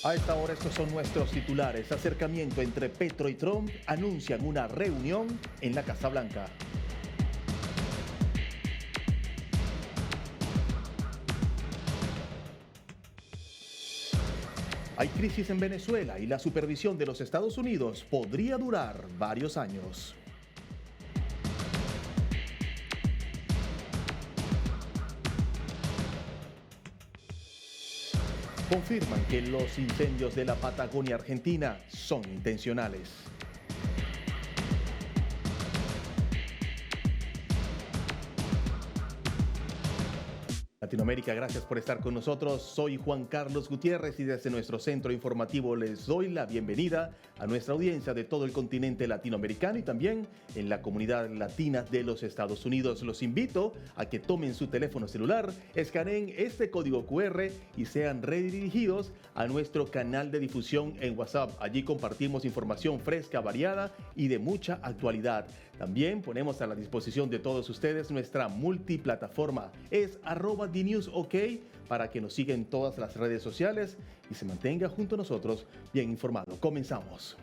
A esta hora estos son nuestros titulares. Acercamiento entre Petro y Trump anuncian una reunión en la Casa Blanca. Hay crisis en Venezuela y la supervisión de los Estados Unidos podría durar varios años. Confirman que los incendios de la Patagonia Argentina son intencionales. Latinoamérica, gracias por estar con nosotros. Soy Juan Carlos Gutiérrez y desde nuestro centro informativo les doy la bienvenida a nuestra audiencia de todo el continente latinoamericano y también en la comunidad latina de los Estados Unidos. Los invito a que tomen su teléfono celular, escaneen este código QR y sean redirigidos a nuestro canal de difusión en WhatsApp. Allí compartimos información fresca, variada y de mucha actualidad. También ponemos a la disposición de todos ustedes nuestra multiplataforma. Es @DNewsOK para que nos sigan en todas las redes sociales y se mantenga junto a nosotros bien informado. Comenzamos.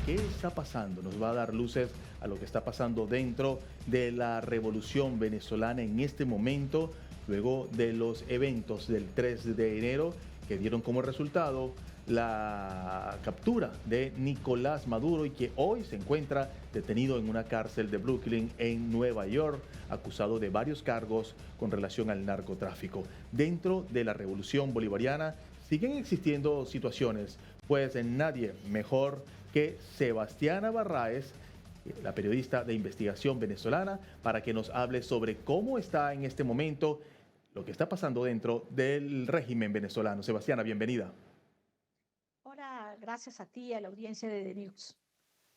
¿Qué está pasando? Nos va a dar luces a lo que está pasando dentro de la revolución venezolana en este momento, luego de los eventos del 3 de enero que dieron como resultado la captura de Nicolás Maduro y que hoy se encuentra detenido en una cárcel de Brooklyn en Nueva York, acusado de varios cargos con relación al narcotráfico. Dentro de la revolución bolivariana siguen existiendo situaciones, pues nadie mejor que Sebastiana Barraez, la periodista de investigación venezolana, para que nos hable sobre cómo está en este momento lo que está pasando dentro del régimen venezolano. Sebastiana, bienvenida. Hola, gracias a ti y a la audiencia de The News.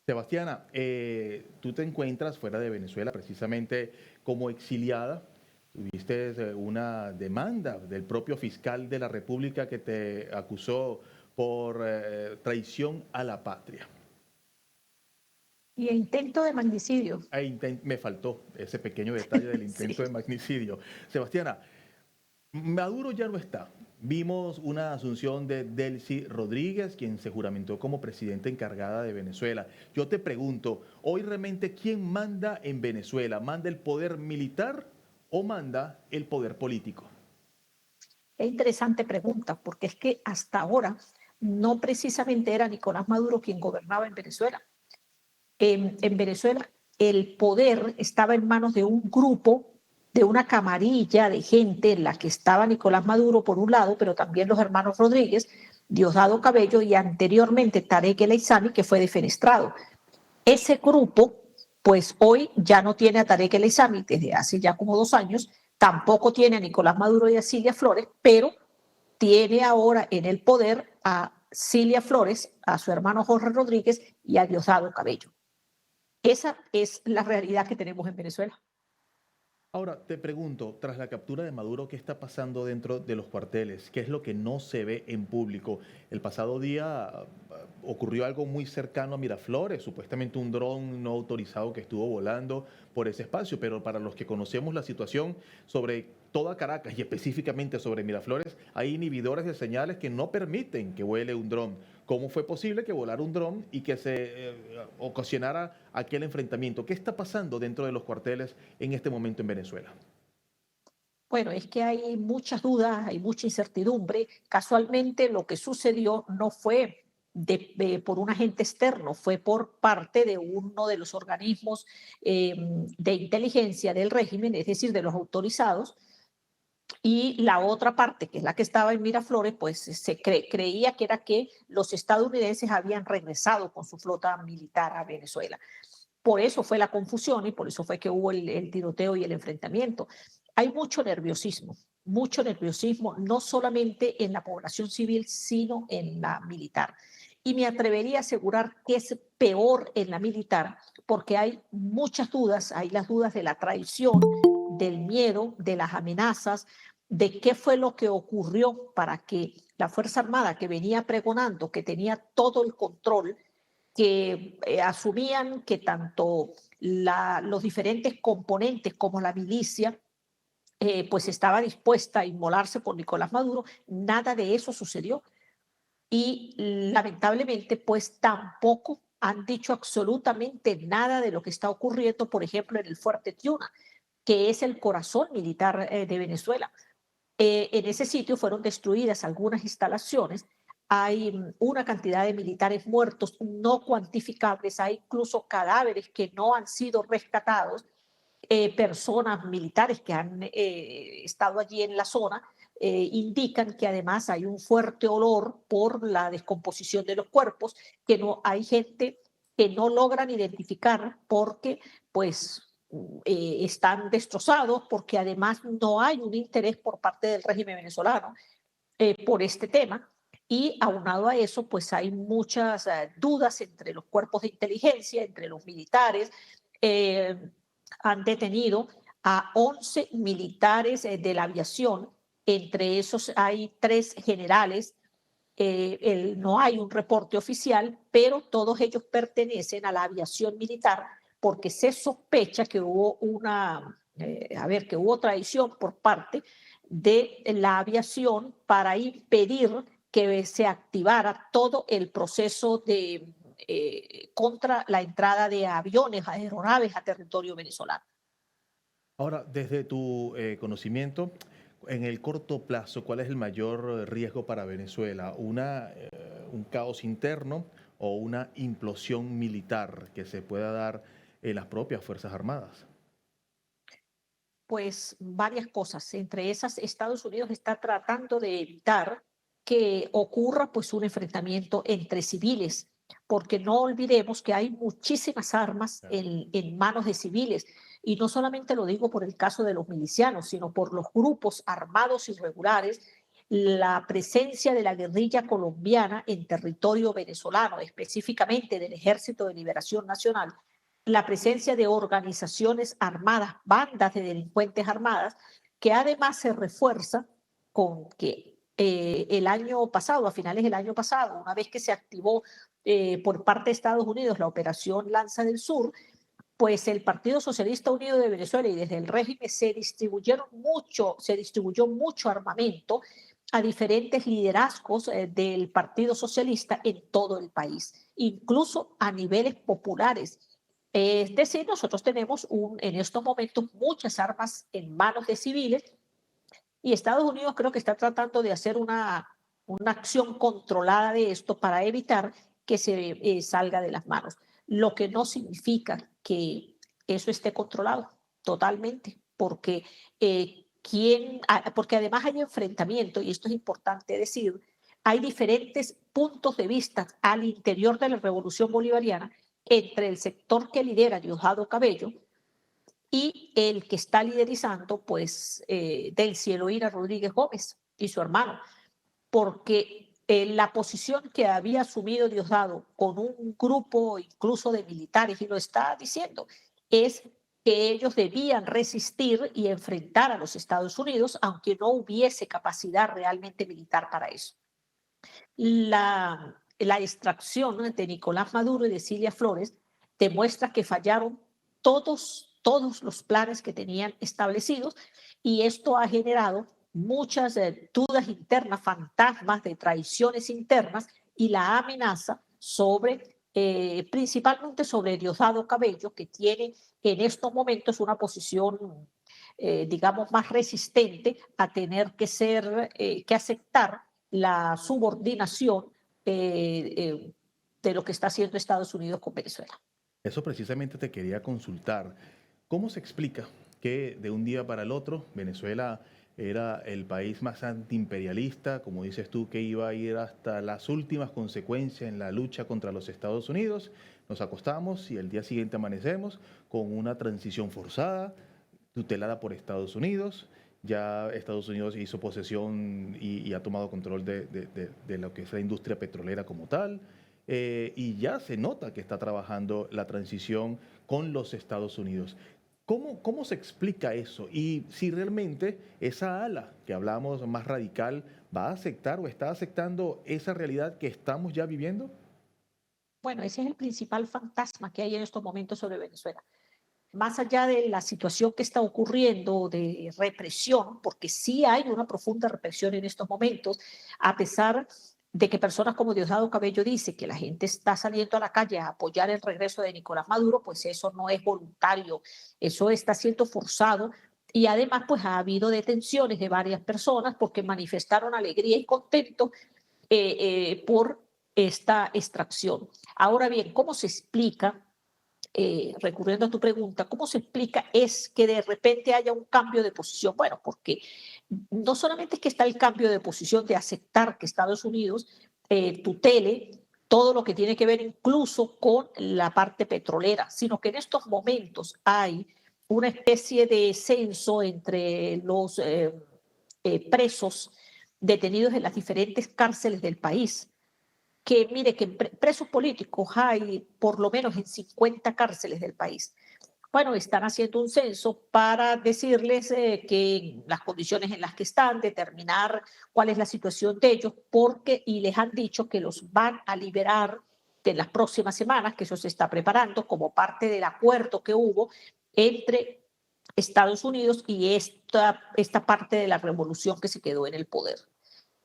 Sebastiana, tú te encuentras fuera de Venezuela precisamente como exiliada. Tuviste una demanda del propio fiscal de la República que te acusó por traición a la patria. Y intento de magnicidio. Me faltó ese pequeño detalle del intento Sí. de magnicidio. Sebastiana, Maduro ya no está. Vimos una asunción de Delcy Rodríguez, quien se juramentó como presidenta encargada de Venezuela. Yo te pregunto, hoy realmente, ¿quién manda en Venezuela? ¿Manda el poder militar o manda el poder político? Es interesante pregunta, porque es que hasta ahora no precisamente era Nicolás Maduro quien gobernaba en Venezuela. En Venezuela el poder estaba en manos de un grupo, de una camarilla de gente en la que estaba Nicolás Maduro por un lado, pero también los hermanos Rodríguez, Diosdado Cabello y anteriormente Tarek El Aissami, que fue defenestrado. Ese grupo, pues hoy ya no tiene a Tarek El Aissami desde hace ya como 2 años, tampoco tiene a Nicolás Maduro y a Cilia Flores, pero tiene ahora en el poder a Cilia Flores, a su hermano Jorge Rodríguez y a Diosdado Cabello. Esa es la realidad que tenemos en Venezuela. Ahora, te pregunto, tras la captura de Maduro, ¿qué está pasando dentro de los cuarteles? ¿Qué es lo que no se ve en público? El pasado día ocurrió algo muy cercano a Miraflores, supuestamente un dron no autorizado que estuvo volando por ese espacio, pero para los que conocemos la situación sobre toda Caracas y específicamente sobre Miraflores, hay inhibidores de señales que no permiten que vuele un dron. ¿Cómo fue posible que volara un dron y que se ocasionara aquel enfrentamiento? ¿Qué está pasando dentro de los cuarteles en este momento en Venezuela? Bueno, es que hay muchas dudas, hay mucha incertidumbre. Casualmente lo que sucedió no fue por un agente externo, fue por parte de uno de los organismos de inteligencia del régimen, es decir, de los autorizados. Y la otra parte, que es la que estaba en Miraflores, pues creía que era que los estadounidenses habían regresado con su flota militar a Venezuela. Por eso fue la confusión y por eso fue que hubo el tiroteo y el enfrentamiento. hay mucho nerviosismo, no solamente en la población civil, sino en la militar. Y me atrevería a asegurar que es peor en la militar, porque hay muchas dudas, hay las dudas de la traición, del miedo, de las amenazas, de qué fue lo que ocurrió para que la Fuerza Armada, que venía pregonando que tenía todo el control, que asumían que tanto los diferentes componentes como la milicia pues estaba dispuesta a inmolarse por Nicolás Maduro, nada de eso sucedió. Y lamentablemente, pues tampoco han dicho absolutamente nada de lo que está ocurriendo, por ejemplo, en el Fuerte Tiuna, que es el corazón militar de Venezuela. En ese sitio fueron destruidas algunas instalaciones, hay una cantidad de militares muertos no cuantificables, hay incluso cadáveres que no han sido rescatados, personas militares que han estado allí en la zona indican que además hay un fuerte olor por la descomposición de los cuerpos, que no hay gente que no logran identificar porque pues están destrozados, porque además no hay un interés por parte del régimen venezolano por este tema. Y aunado a eso, pues hay muchas dudas entre los cuerpos de inteligencia, entre los militares. Han detenido a 11 militares de la aviación, entre esos hay 3 generales. No hay un reporte oficial, pero todos ellos pertenecen a la aviación militar porque se sospecha que hubo que hubo traición por parte de la aviación para impedir que se activara todo el proceso de contra la entrada de aviones, aeronaves a territorio venezolano. Ahora, desde tu conocimiento, en el corto plazo, ¿cuál es el mayor riesgo para Venezuela? ¿Un caos interno o una implosión militar que se pueda dar en las propias Fuerzas Armadas? Pues varias cosas. Entre esas, Estados Unidos está tratando de evitar que ocurra pues un enfrentamiento entre civiles, porque no olvidemos que hay muchísimas armas Claro. en manos de civiles. Y no solamente lo digo por el caso de los milicianos, sino por los grupos armados irregulares, la presencia de la guerrilla colombiana en territorio venezolano, específicamente del Ejército de Liberación Nacional, la presencia de organizaciones armadas, bandas de delincuentes armadas, que además se refuerza con que el año pasado, a finales del año pasado, una vez que se activó por parte de Estados Unidos la operación Lanza del Sur, pues el Partido Socialista Unido de Venezuela y desde el régimen se distribuyó mucho armamento a diferentes liderazgos del Partido Socialista en todo el país, incluso a niveles populares. Es decir, nosotros tenemos en estos momentos muchas armas en manos de civiles y Estados Unidos creo que está tratando de hacer una acción controlada de esto para evitar que se salga de las manos. Lo que no significa que eso esté controlado totalmente, porque, porque además hay enfrentamiento, y esto es importante decir, hay diferentes puntos de vista al interior de la revolución bolivariana entre el sector que lidera Diosdado Cabello y el que está liderizando, pues, del Cielo Ira Rodríguez Gómez y su hermano, porque la posición que había asumido Diosdado con un grupo incluso de militares, y lo está diciendo, es que ellos debían resistir y enfrentar a los Estados Unidos, aunque no hubiese capacidad realmente militar para eso. La extracción de Nicolás Maduro y de Cilia Flores demuestra que fallaron todos los planes que tenían establecidos y esto ha generado muchas dudas internas, fantasmas de traiciones internas y la amenaza sobre, principalmente sobre Diosdado Cabello, que tiene en estos momentos una posición, digamos, más resistente a tener que aceptar la subordinación de lo que está haciendo Estados Unidos con Venezuela. Eso precisamente te quería consultar. ¿Cómo se explica que de un día para el otro Venezuela era el país más antiimperialista, como dices tú, que iba a ir hasta las últimas consecuencias en la lucha contra los Estados Unidos? Nos acostamos y el día siguiente amanecemos con una transición forzada, tutelada por Estados Unidos. Ya Estados Unidos hizo posesión y ha tomado control de lo que es la industria petrolera como tal. Y ya se nota que está trabajando la transición con los Estados Unidos. ¿Cómo se explica eso? Y si realmente esa ala que hablamos más radical va a aceptar o está aceptando esa realidad que estamos ya viviendo. Bueno, ese es el principal fantasma que hay en estos momentos sobre Venezuela. Más allá de la situación que está ocurriendo de represión, porque sí hay una profunda represión en estos momentos, a pesar de que personas como Diosdado Cabello dice que la gente está saliendo a la calle a apoyar el regreso de Nicolás Maduro, pues eso no es voluntario, eso está siendo forzado. Y además, pues ha habido detenciones de varias personas porque manifestaron alegría y contento por esta extracción. Ahora bien, ¿cómo se explica? Recurriendo a tu pregunta, ¿cómo se explica es que de repente haya un cambio de posición? Bueno, porque no solamente es que está el cambio de posición de aceptar que Estados Unidos tutele todo lo que tiene que ver incluso con la parte petrolera, sino que en estos momentos hay una especie de censo entre los presos detenidos en las diferentes cárceles del país que mire que presos políticos hay por lo menos en 50 cárceles del país. Bueno, están haciendo un censo para decirles que las condiciones en las que están, determinar cuál es la situación de ellos, porque y les han dicho que los van a liberar en las próximas semanas, que eso se está preparando como parte del acuerdo que hubo entre Estados Unidos y esta parte de la revolución que se quedó en el poder,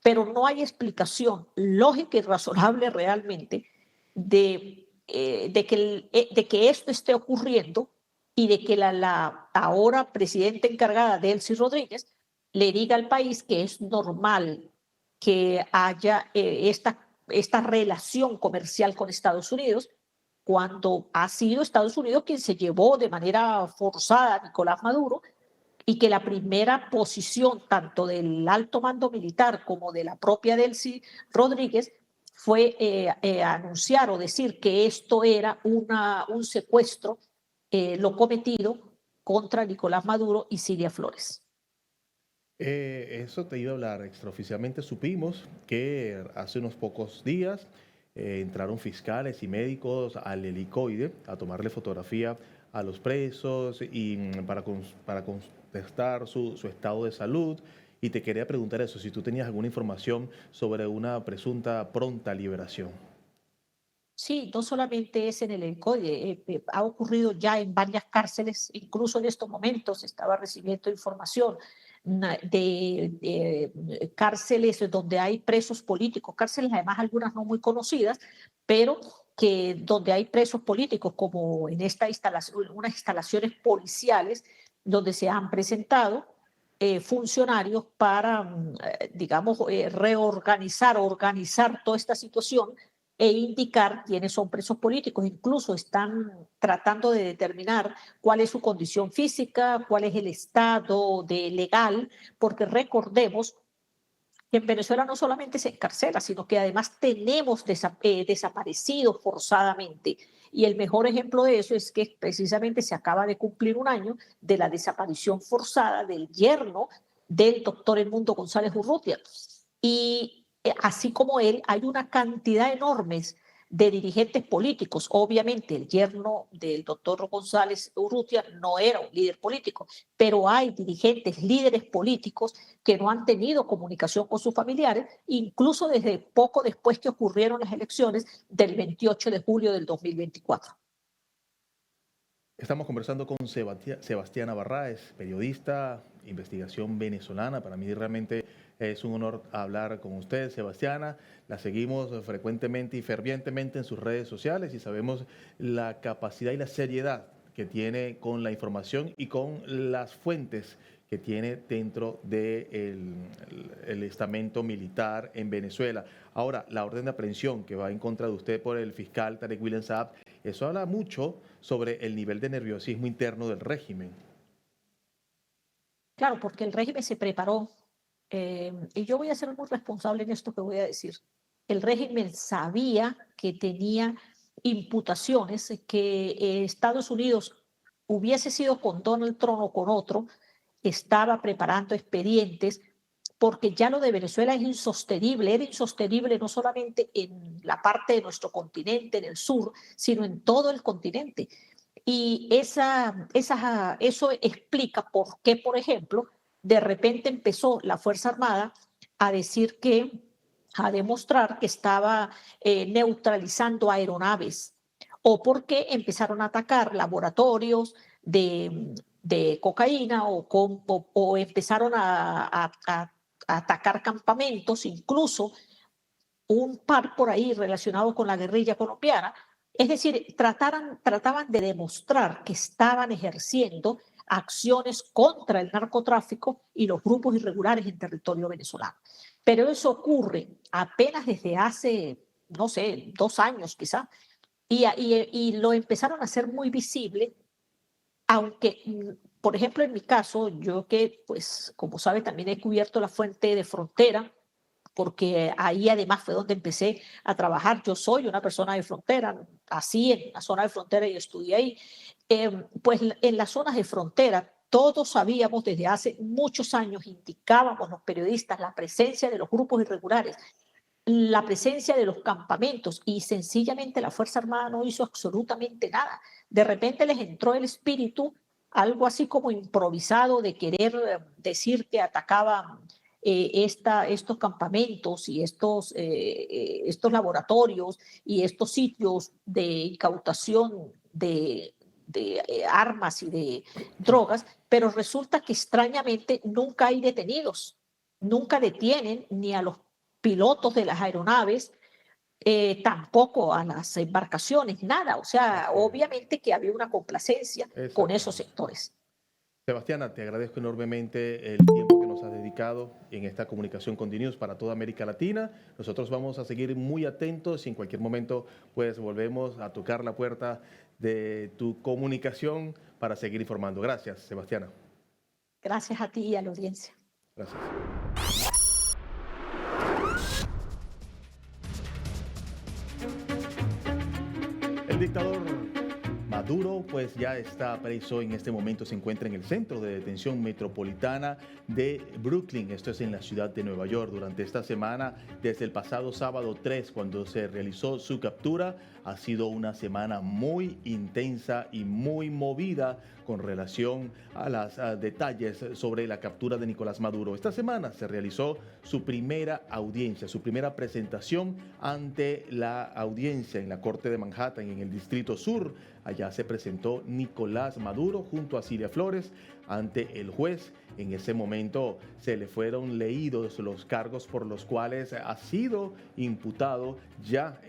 pero no hay explicación lógica y razonable realmente de que esto esté ocurriendo y de que la ahora presidenta encargada, Delcy Rodríguez, le diga al país que es normal que haya esta relación comercial con Estados Unidos, cuando ha sido Estados Unidos quien se llevó de manera forzada a Nicolás Maduro y que la primera posición tanto del alto mando militar como de la propia Delcy Rodríguez fue anunciar o decir que esto era un secuestro lo cometido contra Nicolás Maduro y Silvia Flores. Eso te iba a hablar. Extraoficialmente supimos que hace unos pocos días entraron fiscales y médicos al helicoide a tomarle fotografía a los presos y para contestar su estado de salud. Y te quería preguntar eso, si tú tenías alguna información sobre una presunta pronta liberación. Sí, no solamente es en el ENCODE, ha ocurrido ya en varias cárceles, incluso en estos momentos estaba recibiendo información de cárceles donde hay presos políticos, cárceles además algunas no muy conocidas, pero que donde hay presos políticos, como en esta instalación, unas instalaciones policiales donde se han presentado funcionarios para, digamos, reorganizar, organizar toda esta situación e indicar quiénes son presos políticos. Incluso están tratando de determinar cuál es su condición física, cuál es el estado de legal, porque recordemos que en Venezuela no solamente se encarcela, sino que además tenemos desaparecidos forzadamente. Y el mejor ejemplo de eso es que precisamente se acaba de cumplir un año de la desaparición forzada del yerno del doctor Edmundo González Urrutia. Y así como él, hay una cantidad enorme de dirigentes políticos. Obviamente, el yerno del doctor González Urrutia no era un líder político, pero hay dirigentes, líderes políticos que no han tenido comunicación con sus familiares, incluso desde poco después que ocurrieron las elecciones del 28 de julio del 2024. Estamos conversando con Sebastiana Barraez, periodista, investigación venezolana. Para mí realmente es un honor hablar con usted, Sebastiana. La seguimos frecuentemente y fervientemente en sus redes sociales y sabemos la capacidad y la seriedad que tiene con la información y con las fuentes que tiene dentro del estamento militar en Venezuela. Ahora, la orden de aprehensión que va en contra de usted por el fiscal Tarek William Saab, eso habla mucho sobre el nivel de nerviosismo interno del régimen. Claro, porque el régimen se preparó, y yo voy a ser muy responsable en esto que voy a decir. El régimen sabía que tenía imputaciones que Estados Unidos hubiese sido con Donald Trump o con otro, estaba preparando expedientes, porque ya lo de Venezuela es insostenible, era insostenible no solamente en la parte de nuestro continente, en el sur, sino en todo el continente. Y eso explica por qué, por ejemplo, de repente empezó la Fuerza Armada a decir a demostrar que estaba neutralizando aeronaves, o porque empezaron a atacar laboratorios de cocaína o empezaron a atacar campamentos, incluso un par por ahí relacionado con la guerrilla colombiana. Es decir, trataban de demostrar que estaban ejerciendo acciones contra el narcotráfico y los grupos irregulares en territorio venezolano. Pero eso ocurre apenas desde hace, no sé, 2 años quizá, y lo empezaron a hacer muy visible, aunque, por ejemplo, en mi caso, yo que, pues, como sabe, también he cubierto la fuente de frontera, porque ahí además fue donde empecé a trabajar. Yo soy una persona de frontera, así en la zona de frontera y estudié ahí. Pues en las zonas de frontera todos sabíamos desde hace muchos años, indicábamos los periodistas la presencia de los grupos irregulares, la presencia de los campamentos, y sencillamente la Fuerza Armada no hizo absolutamente nada. De repente les entró el espíritu, algo así como improvisado, de querer decir que atacaban estos campamentos y estos laboratorios y estos sitios de incautación de armas y de drogas, pero resulta que extrañamente nunca hay detenidos, nunca detienen ni a los pilotos de las aeronaves, tampoco a las embarcaciones, nada. O sea, obviamente que había una complacencia con esos sectores. Sebastiana, te agradezco enormemente el tiempo que nos has dedicado en esta comunicación con DNews para toda América Latina. Nosotros vamos a seguir muy atentos y en cualquier momento pues volvemos a tocar la puerta de tu comunicación para seguir informando. Gracias, Sebastiana. Gracias a ti y a la audiencia. Gracias. El dictador Maduro pues ya está preso en este momento, se encuentra en el centro de detención metropolitana de Brooklyn, esto es en la ciudad de Nueva York. Durante esta semana, desde el pasado sábado 3, cuando se realizó su captura, ha sido una semana muy intensa y muy movida con relación a los detalles sobre la captura de Nicolás Maduro. Esta semana se realizó su primera audiencia, su primera presentación ante la audiencia en la Corte de Manhattan, en el Distrito Sur. Allá se presentó Nicolás Maduro junto a Cilia Flores ante el juez. En ese momento se le fueron leídos los cargos por los cuales ha sido imputado ya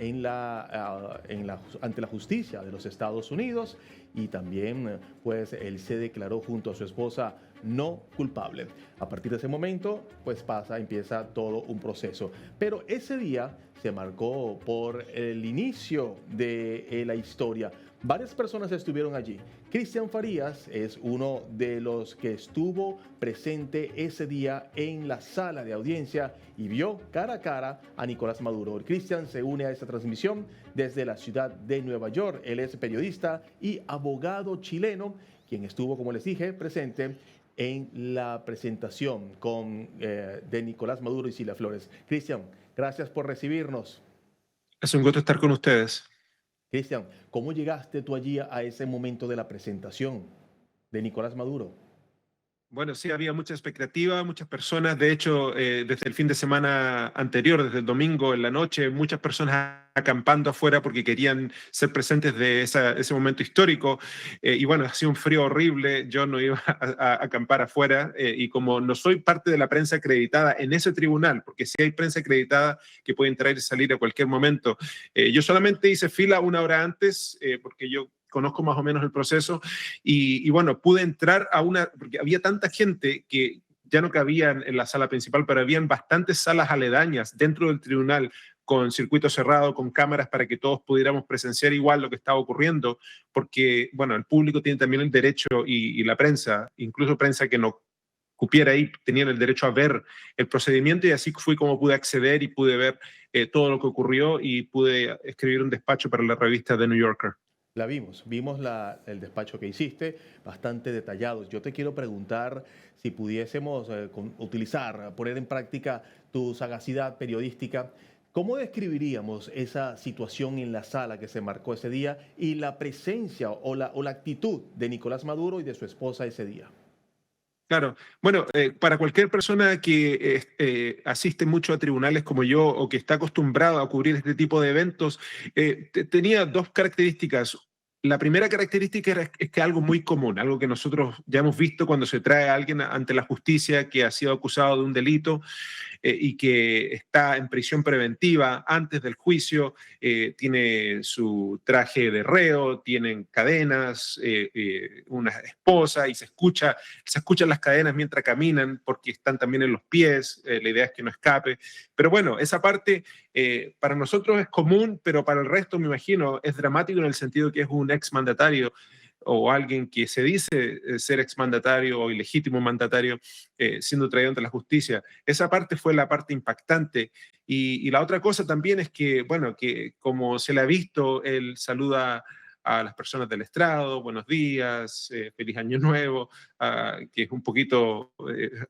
ante la justicia de los Estados Unidos, y también pues él se declaró junto a su esposa no culpable. A partir de ese momento pues empieza todo un proceso. Pero ese día se marcó por el inicio de la historia. Varias personas estuvieron allí. Cristian Farías es uno de los que estuvo presente ese día en la sala de audiencia y vio cara a cara a Nicolás Maduro. Cristian se une a esta transmisión desde la ciudad de Nueva York. Él es periodista y abogado chileno, quien estuvo, como les dije, presente en la presentación de Nicolás Maduro y Cilia Flores. Cristian, gracias por recibirnos. Es un gusto estar con ustedes. Cristian, ¿cómo llegaste tú allí a ese momento de la presentación de Nicolás Maduro? Bueno, sí, había mucha expectativa, muchas personas. De hecho, desde el fin de semana anterior, desde el domingo en la noche, muchas personas acampando afuera porque querían ser presentes de ese momento histórico. Y bueno, hacía un frío horrible, yo no iba a acampar afuera. Y como no soy parte de la prensa acreditada en ese tribunal, porque sí hay prensa acreditada que puede entrar y salir a cualquier momento, yo solamente hice fila una hora antes, porque yo conozco más o menos el proceso, y bueno, pude entrar porque había tanta gente que ya no cabían en la sala principal, pero habían bastantes salas aledañas dentro del tribunal con circuito cerrado, con cámaras para que todos pudiéramos presenciar igual lo que estaba ocurriendo, porque, bueno, el público tiene también el derecho, y la prensa, incluso prensa que no cupiera ahí, tenían el derecho a ver el procedimiento, y así fui como pude acceder y pude ver todo lo que ocurrió, y pude escribir un despacho para la revista The New Yorker. La vimos el despacho que hiciste, bastante detallado. Yo te quiero preguntar si pudiésemos utilizar, poner en práctica tu sagacidad periodística. ¿Cómo describiríamos esa situación en la sala que se marcó ese día y la presencia o la actitud de Nicolás Maduro y de su esposa ese día? Claro, bueno, para cualquier persona que asiste mucho a tribunales como yo o que está acostumbrado a cubrir este tipo de eventos, tenía dos características. La primera característica es que algo muy común, algo que nosotros ya hemos visto cuando se trae a alguien ante la justicia que ha sido acusado de un delito y que está en prisión preventiva antes del juicio, tiene su traje de reo, tienen cadenas, una esposa y se escuchan las cadenas mientras caminan porque están también en los pies, la idea es que no escape. Pero bueno, esa parte para nosotros es común, pero para el resto me imagino es dramático en el sentido que es un exmandatario o alguien que se dice ser exmandatario o ilegítimo mandatario siendo traído ante la justicia. Esa parte fue la parte impactante. Y la otra cosa también es que, bueno, que como se le ha visto, él saluda a las personas del estrado, buenos días, feliz año nuevo, que es un poquito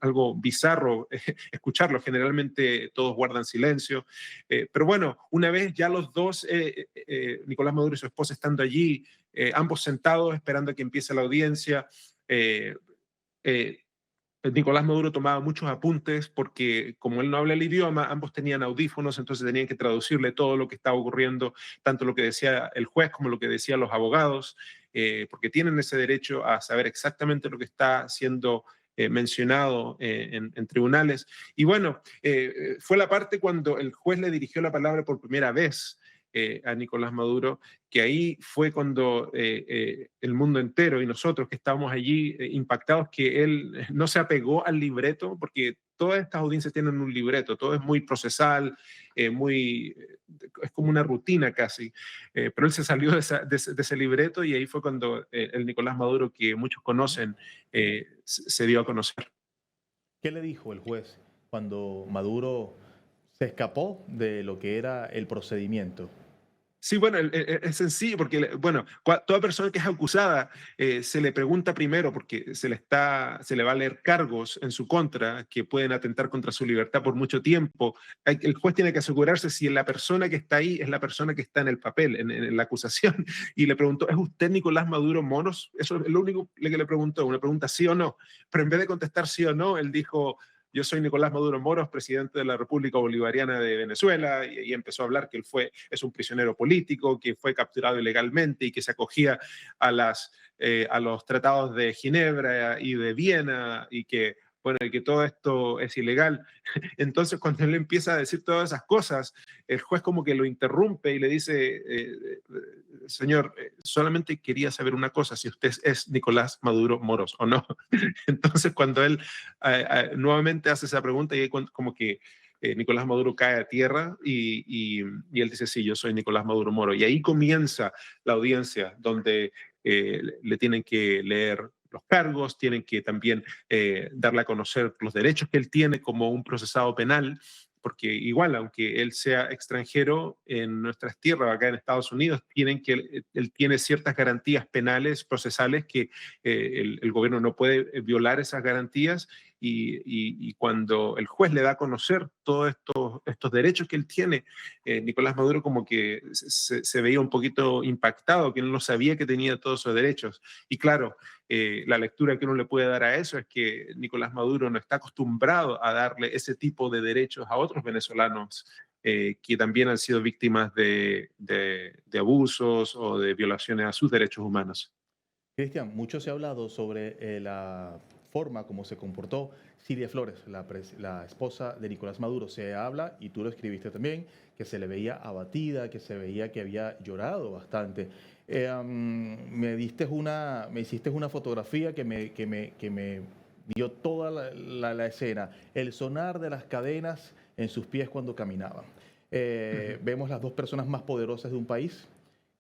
algo bizarro escucharlo. Generalmente todos guardan silencio. Pero bueno, una vez ya los dos, Nicolás Maduro y su esposa estando allí, ambos sentados esperando a que empiece la audiencia, eh, eh, Nicolás Maduro tomaba muchos apuntes porque como él no habla el idioma, ambos tenían audífonos, entonces tenían que traducirle todo lo que estaba ocurriendo, tanto lo que decía el juez como lo que decían los abogados, porque tienen ese derecho a saber exactamente lo que está siendo mencionado en tribunales. Y bueno, fue la parte cuando el juez le dirigió la palabra por primera vez a Nicolás Maduro, que ahí fue cuando el mundo entero y nosotros que estábamos allí impactados, que él no se apegó al libreto, porque todas estas audiencias tienen un libreto, todo es muy procesal, es como una rutina casi, pero él se salió de ese libreto y ahí fue cuando el Nicolás Maduro que muchos conocen se dio a conocer. ¿Qué le dijo el juez cuando Maduro se escapó de lo que era el procedimiento? Sí, bueno, es sencillo porque, bueno, toda persona que es acusada se le pregunta primero porque se le va a leer cargos en su contra que pueden atentar contra su libertad por mucho tiempo. El juez tiene que asegurarse si la persona que está ahí es la persona que está en el papel, en la acusación. Y le preguntó, ¿es usted Nicolás Maduro Moros? Eso es lo único que le preguntó, una pregunta sí o no. Pero en vez de contestar sí o no, él dijo, yo soy Nicolás Maduro Moros, presidente de la República Bolivariana de Venezuela, y ahí empezó a hablar que es un prisionero político, que fue capturado ilegalmente y que se acogía a los tratados de Ginebra y de Viena y que, bueno, y que todo esto es ilegal. Entonces, cuando él empieza a decir todas esas cosas, el juez como que lo interrumpe y le dice, señor, solamente quería saber una cosa, si usted es Nicolás Maduro Moros o no. Entonces, cuando él nuevamente hace esa pregunta, y como que Nicolás Maduro cae a tierra y él dice, sí, yo soy Nicolás Maduro Moro. Y ahí comienza la audiencia donde le tienen que leer los cargos, tienen que también darle a conocer los derechos que él tiene como un procesado penal, porque igual, aunque él sea extranjero en nuestras tierras, acá en Estados Unidos, él tiene ciertas garantías penales, procesales, que el gobierno no puede violar esas garantías y cuando el juez le da a conocer todos estos derechos que él tiene, Nicolás Maduro como que se veía un poquito impactado, que él no sabía que tenía todos esos derechos. Y claro, la lectura que uno le puede dar a eso es que Nicolás Maduro no está acostumbrado a darle ese tipo de derechos a otros venezolanos que también han sido víctimas de abusos o de violaciones a sus derechos humanos. Cristian, mucho se ha hablado sobre la forma como se comportó Cilia Flores, la esposa de Nicolás Maduro. Se habla, y tú lo escribiste también, que se le veía abatida, que se veía que había llorado bastante. Me hiciste una fotografía que me dio toda la escena, el sonar de las cadenas en sus pies cuando caminaban. Ujú. Vemos las dos personas más poderosas de un país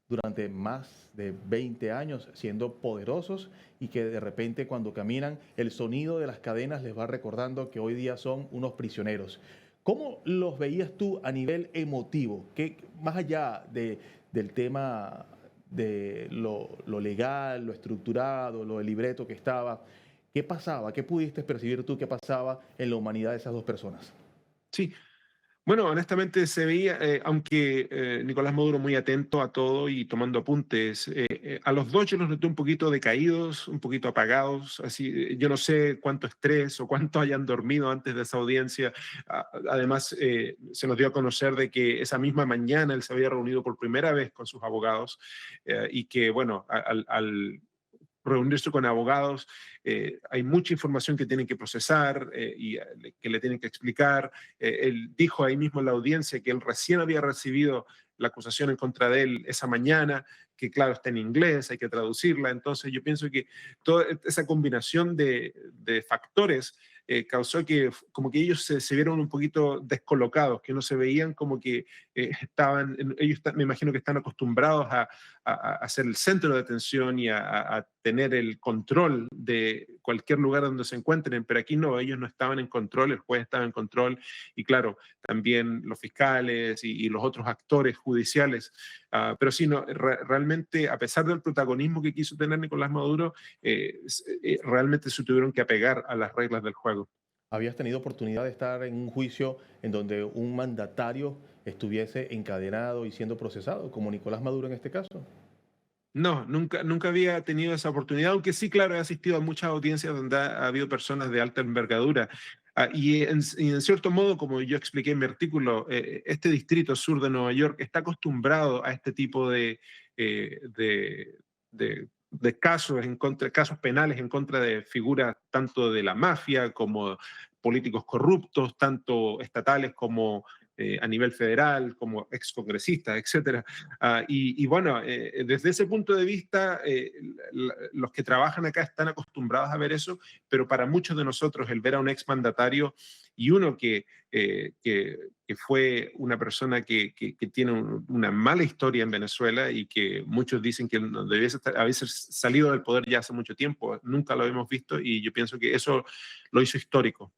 durante más de 20 años siendo poderosos y que de repente cuando caminan el sonido de las cadenas les va recordando que hoy día son unos prisioneros. ¿Cómo los veías tú a nivel emotivo? ¿Qué, más allá del tema de lo legal, lo estructurado, lo del libreto que estaba. ¿Qué pasaba? ¿Qué pudiste percibir tú que pasaba en la humanidad de esas dos personas? Sí, bueno, honestamente se veía, aunque Nicolás Maduro muy atento a todo y tomando apuntes, a los dos yo los noté un poquito decaídos, un poquito apagados, así, yo no sé cuánto estrés o cuánto hayan dormido antes de esa audiencia. Además, se nos dio a conocer de que esa misma mañana él se había reunido por primera vez con sus abogados y que, bueno, al reunirse con abogados, hay mucha información que tienen que procesar y que le tienen que explicar. Él dijo ahí mismo en la audiencia que él recién había recibido la acusación en contra de él esa mañana, que claro, está en inglés, hay que traducirla. Entonces yo pienso que toda esa combinación de factores causó que como que ellos se vieron un poquito descolocados, que no se veían como que me imagino que están acostumbrados a ser el centro de atención y a tener el control de cualquier lugar donde se encuentren, pero aquí no, ellos no estaban en control, el juez estaba en control y claro, también los fiscales y los otros actores judiciales. Pero sí, no, realmente, a pesar del protagonismo que quiso tener Nicolás Maduro, realmente se tuvieron que apegar a las reglas del juego. ¿Habías tenido oportunidad de estar en un juicio en donde un mandatario estuviese encadenado y siendo procesado, como Nicolás Maduro en este caso? No, nunca había tenido esa oportunidad, aunque sí, claro, he asistido a muchas audiencias donde ha habido personas de alta envergadura. Y en cierto modo, como yo expliqué en mi artículo, este distrito sur de Nueva York está acostumbrado a este tipo eh, de, de casos, casos penales en contra de figuras tanto de la mafia como políticos corruptos, tanto estatales como a nivel federal, como excongresistas, etcétera. Y bueno, desde ese punto de vista, los que trabajan acá están acostumbrados a ver eso, pero para muchos de nosotros el ver a un exmandatario y uno que fue una persona que tiene una mala historia en Venezuela y que muchos dicen que no debiese haber salido del poder ya hace mucho tiempo, nunca lo hemos visto y yo pienso que eso lo hizo histórico.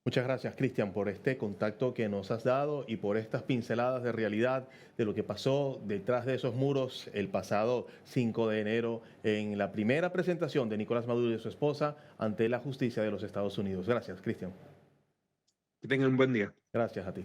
Muchas gracias, Cristian, por este contacto que nos has dado y por estas pinceladas de realidad de lo que pasó detrás de esos muros el pasado 5 de enero en la primera presentación de Nicolás Maduro y su esposa ante la justicia de los Estados Unidos. Gracias, Cristian. Que tengan un buen día. Gracias a ti.